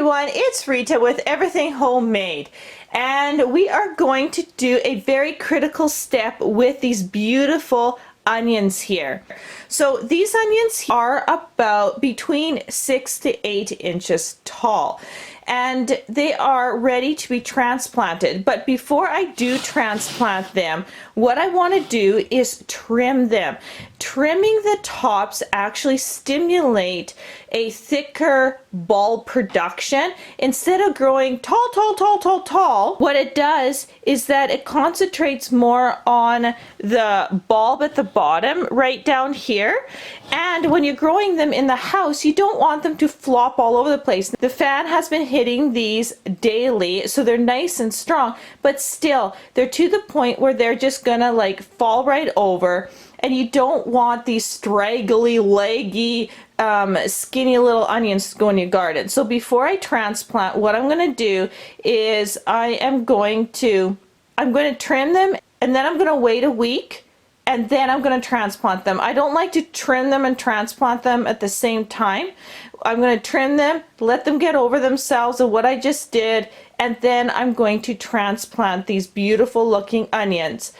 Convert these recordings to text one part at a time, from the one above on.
everyone, it's Rita with Everything Homemade, and we are going to do a very critical step with these beautiful onions here. So these onions are about between 6 to 8 inches tall, and they are ready to be transplanted. But before I do transplant them, what I want to do is trim them. Trimming the tops actually stimulate a thicker bulb production. Instead of growing tall, what it does is that it concentrates more on the bulb at the bottom, right down here. And when you're growing them in the house, you don't want them to flop all over the place. The fan has been hitting these daily, so they're nice and strong, but still, they're to the point where they're just gonna like fall right over. And you don't want these straggly, leggy, skinny little onions to go in your garden. So before I transplant, what I'm going to do is I'm going to trim them, and then I'm going to wait a week, and then I'm going to transplant them. I don't like to trim them and transplant them at the same time. I'm going to trim them, let them get over themselves of what I just did, and then I'm going to transplant these beautiful looking onions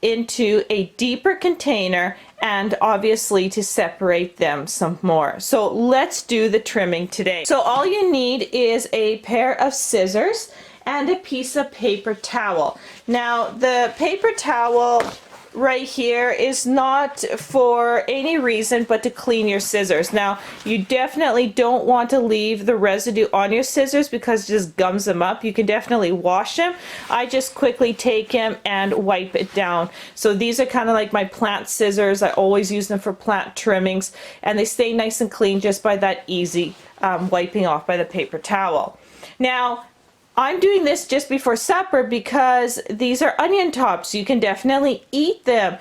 into a deeper container, and obviously to separate them some more. So let's do the trimming today. So all you need is a pair of scissors and a piece of paper towel. Now the paper towel right here is not for any reason but to clean your scissors. Now you definitely don't want to leave the residue on your scissors because it just gums them up. You can definitely wash them. I just quickly take them and wipe it down. So these are kind of like my plant scissors. I always use them for plant trimmings, and they stay nice and clean just by that easy wiping off by the paper towel. Now I'm doing this just before supper because these are onion tops. You can definitely eat them.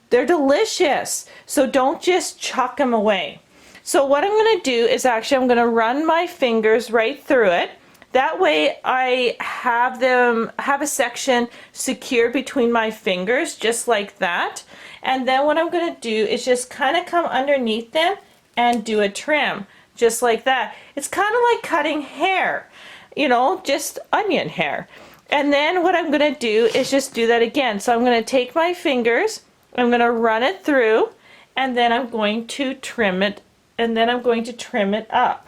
They're delicious. So don't just chuck them away. So what I'm going to do is I'm going to run my fingers right through it. That way I have a section secured between my fingers, just like that. And then what I'm going to do is just kind of come underneath them and do a trim, just like that. It's kind of like cutting hair. You know, just onion hair. And then what I'm going to do is just do that again. So I'm going to take my fingers, I'm going to run it through, and then I'm going to trim it, and then I'm going to trim it up.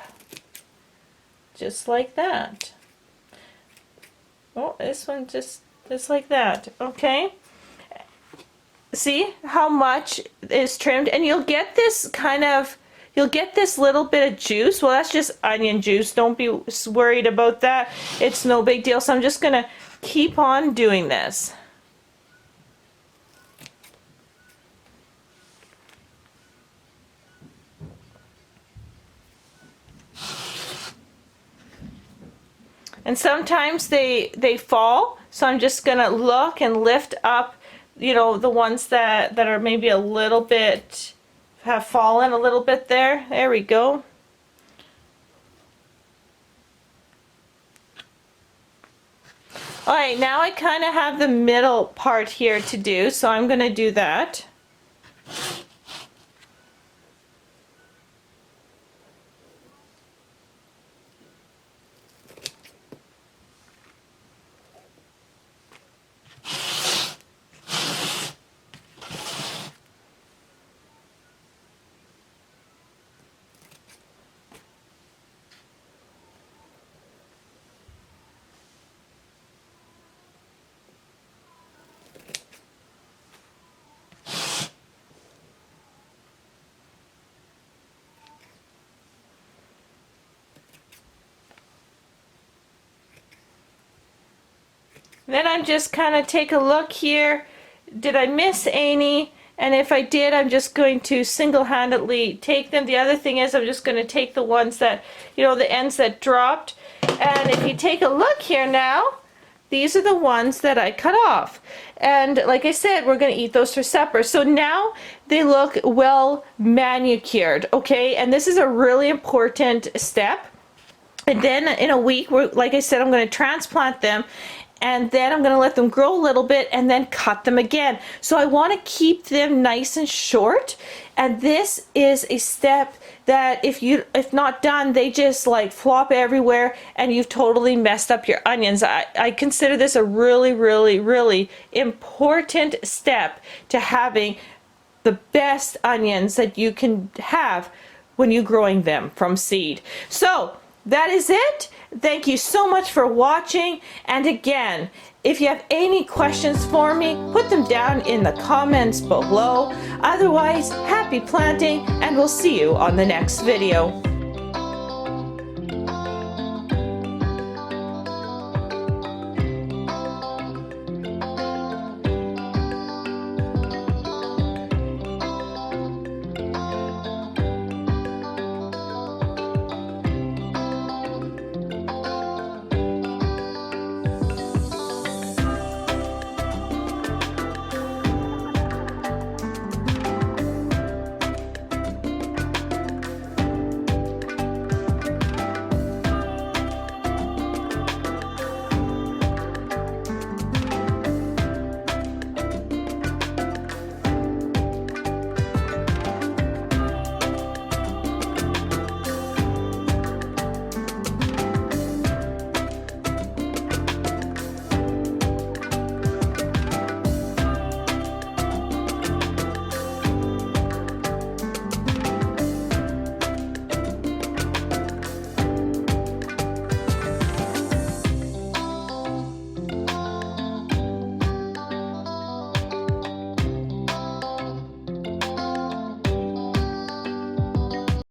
Just like that. Oh, this one just like that. Okay. See how much is trimmed? And you'll get this you'll get this little bit of juice. Well, that's just onion juice. Don't be worried about that. It's no big deal. So I'm just going to keep on doing this. And sometimes they fall. So I'm just going to look and lift up, you know, the ones that are maybe a little bit have fallen a little bit there. There we go. Alright, now I kind of have the middle part here to do, so I'm going to do that. Then I'm just kind of take a look here. Did I miss any? And if I did, I'm just going to single-handedly take them. The other thing is I'm just going to take the ones that, you know, the ends that dropped. And if you take a look here now, these are the ones that I cut off. And like I said, we're going to eat those for supper. So now they look well manicured, okay? And this is a really important step. And then in a week, like I said, I'm going to transplant them. and then I'm going to let them grow a little bit and then cut them again. So I want to keep them nice and short, and this is a step that if not done, they just like flop everywhere and you've totally messed up your onions. I consider this a really, really, really important step to having the best onions that you can have when you're growing them from seed. So that is it. Thank you so much for watching. And again, if you have any questions for me, put them down in the comments below. Otherwise, happy planting, and we'll see you on the next video.